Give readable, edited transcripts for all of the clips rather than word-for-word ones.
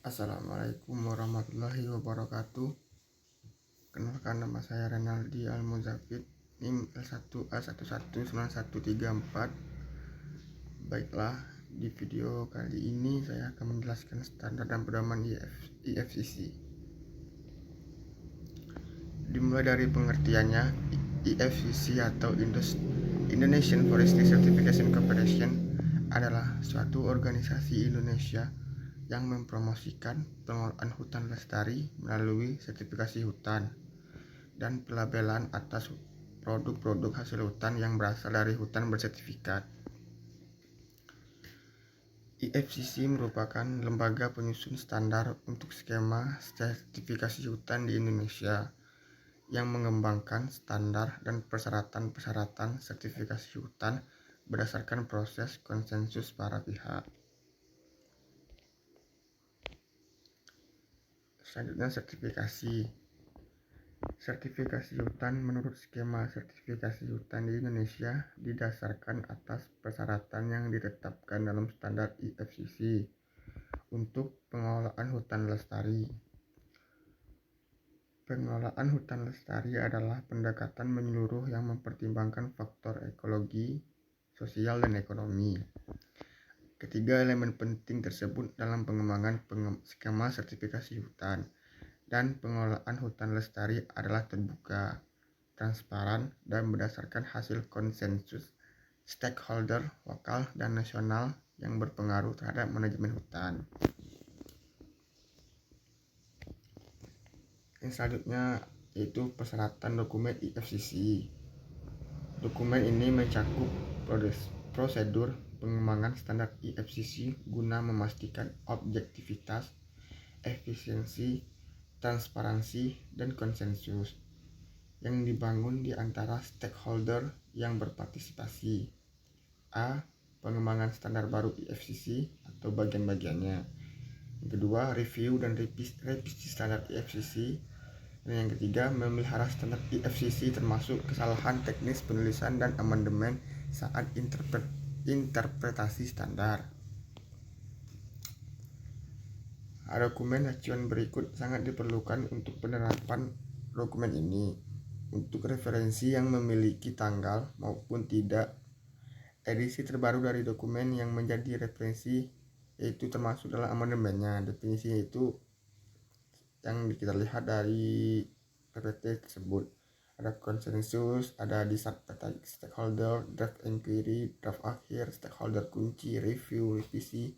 Assalamualaikum warahmatullahi wabarakatuh. Kenalkan, nama saya Renaldi Almuzafid, NIM L1A119134. Baiklah, di video kali ini saya akan menjelaskan standar dan pedoman IFCC. Dimulai dari pengertiannya, IFCC atau Indonesian Forestry Certification Corporation adalah suatu organisasi Indonesia yang mempromosikan pengelolaan hutan lestari melalui sertifikasi hutan dan pelabelan atas produk-produk hasil hutan yang berasal dari hutan bersertifikat. IFCC merupakan lembaga penyusun standar untuk skema sertifikasi hutan di Indonesia yang mengembangkan standar dan persyaratan-persyaratan sertifikasi hutan berdasarkan proses konsensus para pihak. Selanjutnya, sertifikasi hutan. Menurut skema sertifikasi hutan di Indonesia didasarkan atas persyaratan yang ditetapkan dalam standar IFCC untuk pengelolaan hutan lestari. Pengelolaan hutan lestari adalah pendekatan menyeluruh yang mempertimbangkan faktor ekologi, sosial, dan ekonomi. Ketiga elemen penting tersebut dalam pengembangan skema sertifikasi hutan dan pengelolaan hutan lestari adalah terbuka, transparan, dan berdasarkan hasil konsensus stakeholder lokal dan nasional yang berpengaruh terhadap manajemen hutan. Yang selanjutnya yaitu persyaratan dokumen IFCC. Dokumen ini mencakup prosedur pengembangan standar IFCC guna memastikan objektivitas, efisiensi, transparansi, dan konsensus yang dibangun di antara stakeholder yang berpartisipasi. A. Pengembangan standar baru IFCC atau bagian-bagiannya. Yang kedua, review dan revisi standar IFCC. Dan yang ketiga, memelihara standar IFCC termasuk kesalahan teknis penulisan dan amandemen saat interpretasi standar. Dokumen acuan berikut sangat diperlukan untuk penerapan dokumen ini. Untuk referensi yang memiliki tanggal maupun tidak, edisi terbaru dari dokumen yang menjadi referensi yaitu termasuk dalam amandemennya. Definisinya itu yang kita lihat dari PPT tersebut. Ada konsensus, ada disertasi stakeholder, draft inquiry, draft akhir, stakeholder kunci, review, revisi,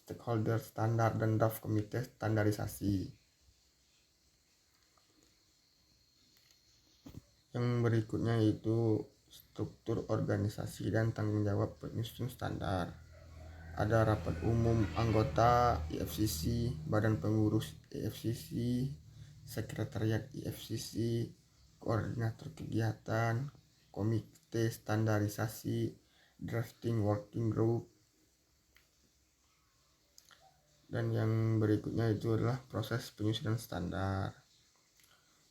stakeholder standar, dan draft komite standarisasi. Yang berikutnya yaitu struktur organisasi dan tanggung jawab penyusun standar. Ada rapat umum anggota IFCC, badan pengurus IFCC, sekretariat IFCC, koordinator kegiatan, komite standarisasi, drafting working group. Dan yang berikutnya itu adalah proses penyusunan standar.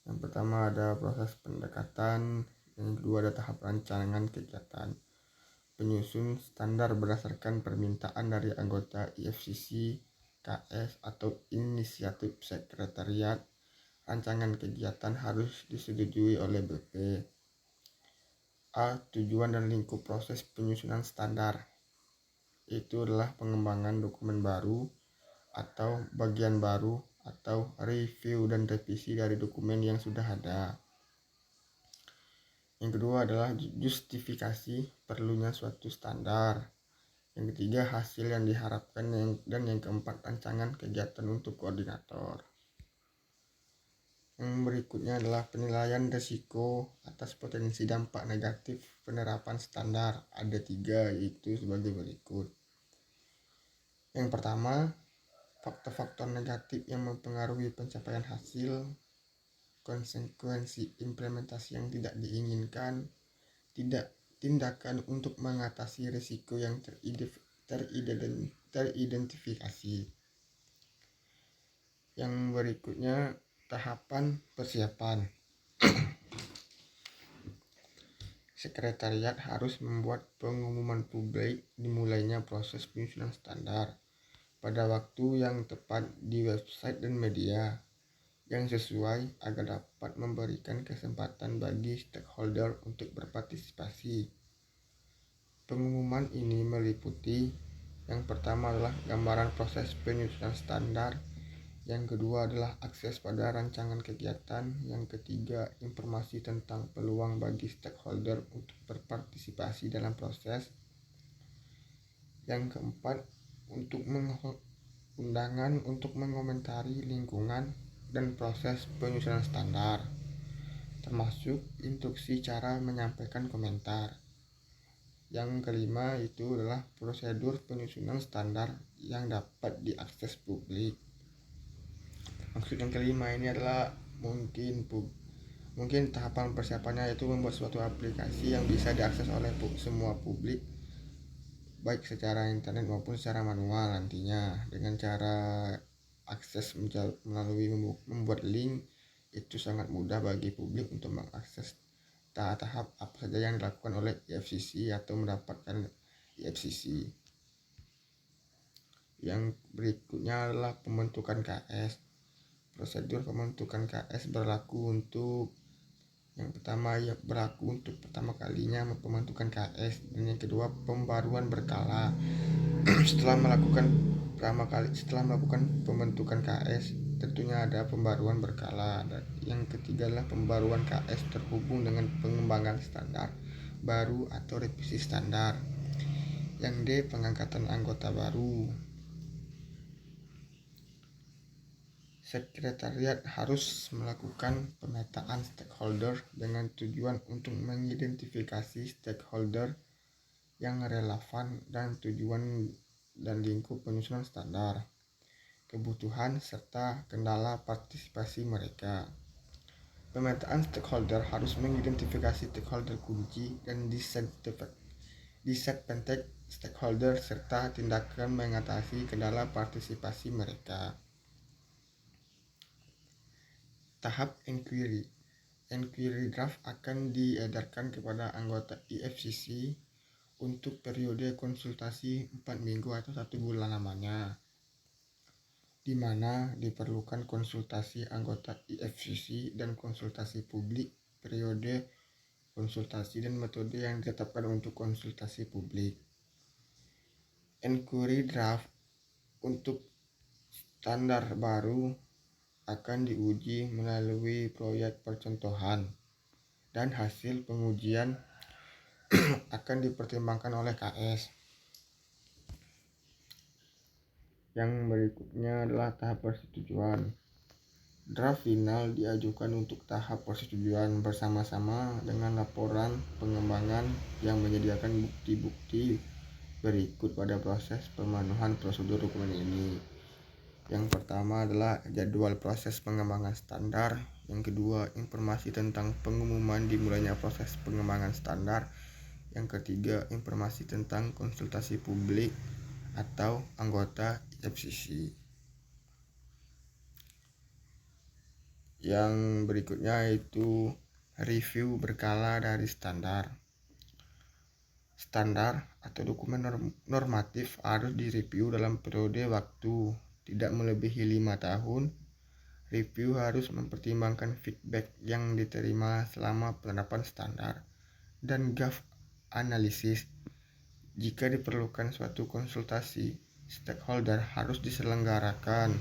Yang pertama ada proses pendekatan, yang kedua ada tahap rancangan kegiatan. Penyusun standar berdasarkan permintaan dari anggota IFCC, KS, atau inisiatif sekretariat. Rancangan kegiatan harus disetujui oleh BP. A. Tujuan dan lingkup proses penyusunan standar. Itu adalah pengembangan dokumen baru atau bagian baru atau review dan revisi dari dokumen yang sudah ada. Yang kedua adalah justifikasi perlunya suatu standar. Yang ketiga, hasil yang diharapkan, dan yang keempat, rancangan kegiatan untuk koordinator. Yang berikutnya adalah penilaian risiko atas potensi dampak negatif penerapan standar. Ada 3, yaitu sebagai berikut. Yang pertama, faktor-faktor negatif yang mempengaruhi pencapaian hasil, konsekuensi implementasi yang tidak diinginkan, tindakan untuk mengatasi risiko yang teridentifikasi. Yang berikutnya, tahapan persiapan. Sekretariat harus membuat pengumuman publik dimulainya proses penyusunan standar. pada waktu yang tepat di website dan media yang sesuai agar dapat memberikan kesempatan bagi stakeholder untuk berpartisipasi. Pengumuman ini meliputi yang pertama adalah gambaran proses penyusunan standar, yang kedua adalah akses pada rancangan kegiatan, yang ketiga informasi tentang peluang bagi stakeholder untuk berpartisipasi dalam proses, yang keempat untuk undangan untuk mengomentari lingkungan dan proses penyusunan standar, termasuk instruksi cara menyampaikan komentar. Yang kelima itu adalah prosedur penyusunan standar yang dapat diakses publik. Maksud yang kelima ini adalah mungkin tahapan persiapannya itu membuat suatu aplikasi yang bisa diakses oleh semua publik, baik secara internet maupun secara manual nantinya. Dengan cara akses melalui membuat link, itu sangat mudah bagi publik untuk mengakses tahap-tahap apa saja yang dilakukan oleh IFCC atau mendapatkan IFCC. Yang berikutnya adalah pembentukan KS. Prosedur pembentukan KS berlaku untuk yang pertama berlaku untuk pertama kalinya pembentukan KS, dan yang kedua pembaruan berkala. setelah melakukan pembentukan KS, tentunya ada pembaruan berkala. Dan yang ketiga adalah pembaruan KS terhubung dengan pengembangan standar baru atau revisi standar. Yang D, pengangkatan anggota baru. Sekretariat harus melakukan pemetaan stakeholder dengan tujuan untuk mengidentifikasi stakeholder yang relevan dan tujuan dan lingkup penyusunan standar, kebutuhan serta kendala partisipasi mereka. Pemetaan stakeholder harus mengidentifikasi stakeholder kunci dan disadvantage stakeholder serta tindakan mengatasi kendala partisipasi mereka. Tahap inquiry. Inquiry draft akan diedarkan kepada anggota IFCC untuk periode konsultasi 4 minggu atau 1 bulan lamanya, di mana diperlukan konsultasi anggota IFCC dan konsultasi publik. Periode konsultasi dan metode yang ditetapkan untuk konsultasi publik. Inquiry draft untuk standar baru akan diuji melalui proyek percontohan, dan hasil pengujian akan dipertimbangkan oleh KS. Yang berikutnya adalah tahap persetujuan. Draft final diajukan untuk tahap persetujuan bersama-sama dengan laporan pengembangan yang menyediakan bukti-bukti berikut pada proses pemenuhan prosedur dokumen ini. Yang pertama adalah jadwal proses pengembangan standar. Yang kedua, informasi tentang pengumuman dimulainya proses pengembangan standar. Yang ketiga, informasi tentang konsultasi publik atau anggota IFCC. Yang berikutnya itu review berkala dari standar. Standar atau dokumen normatif harus direview dalam periode waktu tidak melebihi 5 tahun. Review harus mempertimbangkan feedback yang diterima selama penerapan standar dan gap analisis. Jika diperlukan suatu konsultasi stakeholder harus diselenggarakan.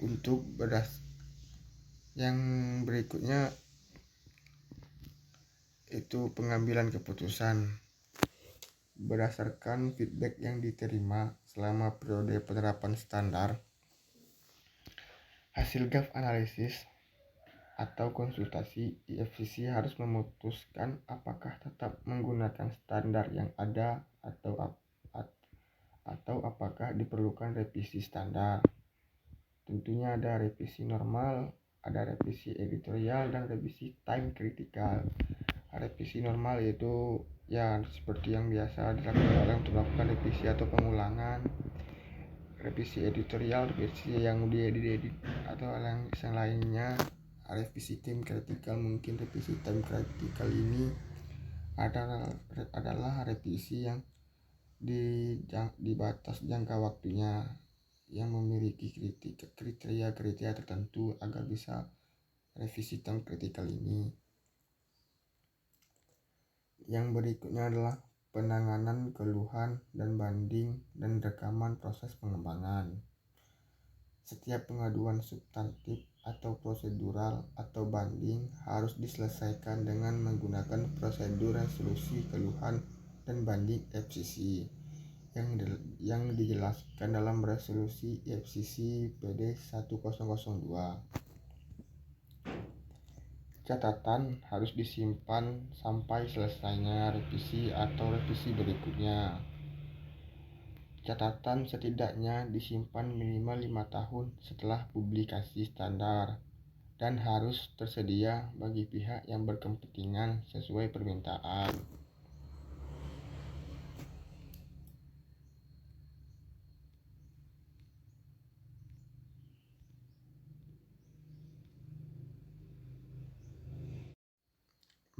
Untuk yang berikutnya itu pengambilan keputusan berdasarkan feedback yang diterima selama periode penerapan standar. Hasil gap analisis atau konsultasi, IFCC harus memutuskan apakah tetap menggunakan standar yang ada atau apakah diperlukan revisi standar. Tentunya ada revisi normal, ada revisi editorial, dan revisi time critical. Revisi normal yaitu ya seperti yang biasa dilakukan orang untuk melakukan revisi atau pengulangan. Revisi editorial, revisi yang diedit atau yang lainnya. Revisi time critical, mungkin revisi time critical ini adalah revisi yang di batas jangka waktunya yang memiliki kriteria tertentu agar bisa revisi term kritikal ini. Yang berikutnya adalah penanganan keluhan dan banding dan rekaman proses pengembangan. Setiap pengaduan substantif atau prosedural atau banding harus diselesaikan dengan menggunakan prosedur resolusi keluhan dan banding FCC yang dijelaskan dalam resolusi FCC PD 1002. Catatan harus disimpan sampai selesainya revisi atau revisi berikutnya. Catatan setidaknya disimpan minimal 5 tahun setelah publikasi standar dan harus tersedia bagi pihak yang berkepentingan sesuai permintaan.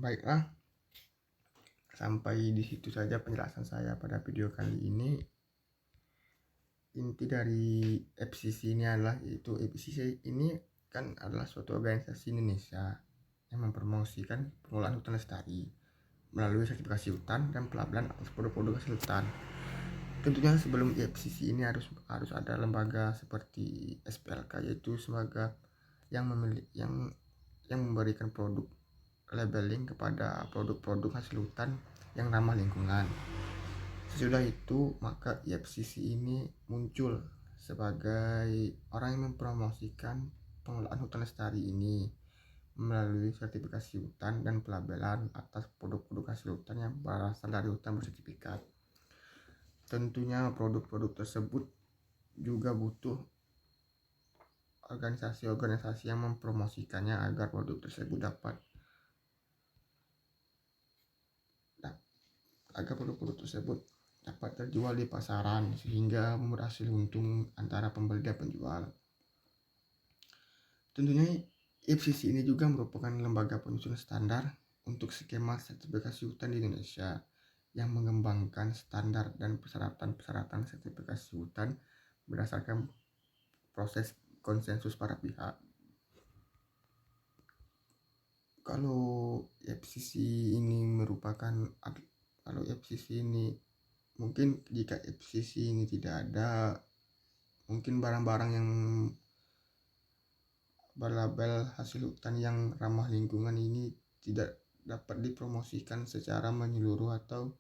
Baiklah, sampai di situ saja penjelasan saya pada video kali ini. Inti dari FCC ini adalah, yaitu FCC ini kan adalah suatu organisasi Indonesia yang mempromosikan pengelolaan hutan lestari melalui sertifikasi hutan dan pelabelan atas produk-produk hasil hutan. Tentunya sebelum FCC ini harus ada lembaga seperti SPLK, yaitu sebagai yang memberikan produk labeling kepada produk-produk hasil hutan yang ramah lingkungan. Sesudah itu maka FCC ini muncul sebagai orang yang mempromosikan pengelolaan hutan lestari ini melalui sertifikasi hutan dan pelabelan atas produk-produk hasil hutan yang berasal dari hutan bersertifikat. Tentunya produk-produk tersebut juga butuh organisasi-organisasi yang mempromosikannya agar produk tersebut dapat terjual di pasaran sehingga berhasil untung antara pembeli dan penjual. Tentunya FCC ini juga merupakan lembaga penyusun standar untuk skema sertifikasi hutan di Indonesia yang mengembangkan standar dan persyaratan sertifikasi hutan berdasarkan proses konsensus para pihak. Kalau FCC ini mungkin jika FCC ini tidak ada, mungkin barang-barang yang berlabel hasil hutan yang ramah lingkungan ini tidak dapat dipromosikan secara menyeluruh atau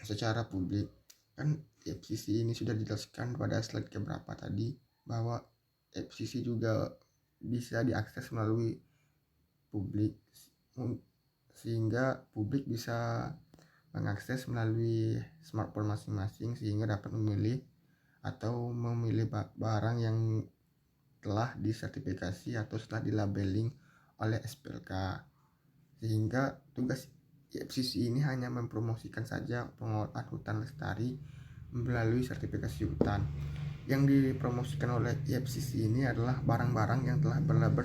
secara publik. Kan FCC ini sudah dijelaskan pada slide keberapa tadi bahwa FCC juga bisa diakses melalui publik, sehingga publik bisa mengakses melalui smartphone masing-masing sehingga dapat memilih barang yang telah disertifikasi atau setelah dilabeling oleh SPLK. Sehingga tugas FCC ini hanya mempromosikan saja pengelolaan hutan lestari melalui sertifikasi hutan. Yang dipromosikan oleh FCC ini adalah barang-barang yang telah berlabel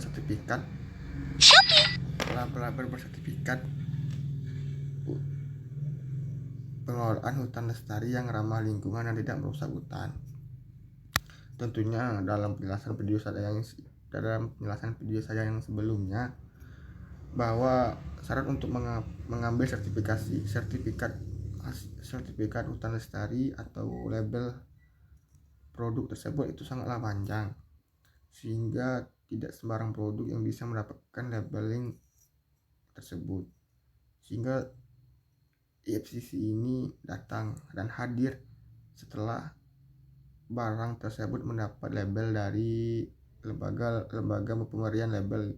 bersertifikat pengelolaan hutan lestari yang ramah lingkungan dan tidak merusak hutan. Tentunya dalam penjelasan video saya yang sebelumnya, bahwa syarat untuk mengambil sertifikat hutan lestari atau label produk tersebut itu sangatlah panjang, sehingga tidak sembarang produk yang bisa mendapatkan labeling tersebut. Sehingga FCC ini datang dan hadir setelah barang tersebut mendapat label dari lembaga pemberian label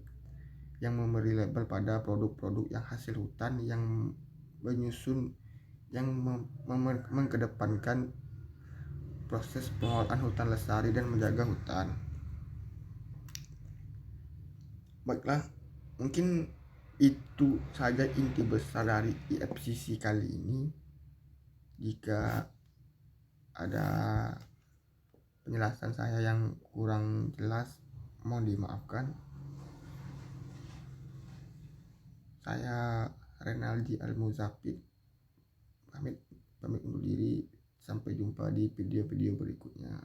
yang memberi label pada produk-produk yang hasil hutan yang mengedepankan proses pengelolaan hutan lestari dan menjaga hutan. Baiklah, mungkin itu saja inti besar dari FCC kali ini. Jika ada penjelasan saya yang kurang jelas, mohon dimaafkan. Saya Renaldi Al-Muzafid pamit. pamit undur diri. Sampai jumpa di video-video berikutnya.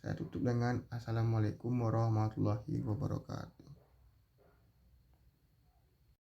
Saya tutup dengan Assalamualaikum warahmatullahi wabarakatuh.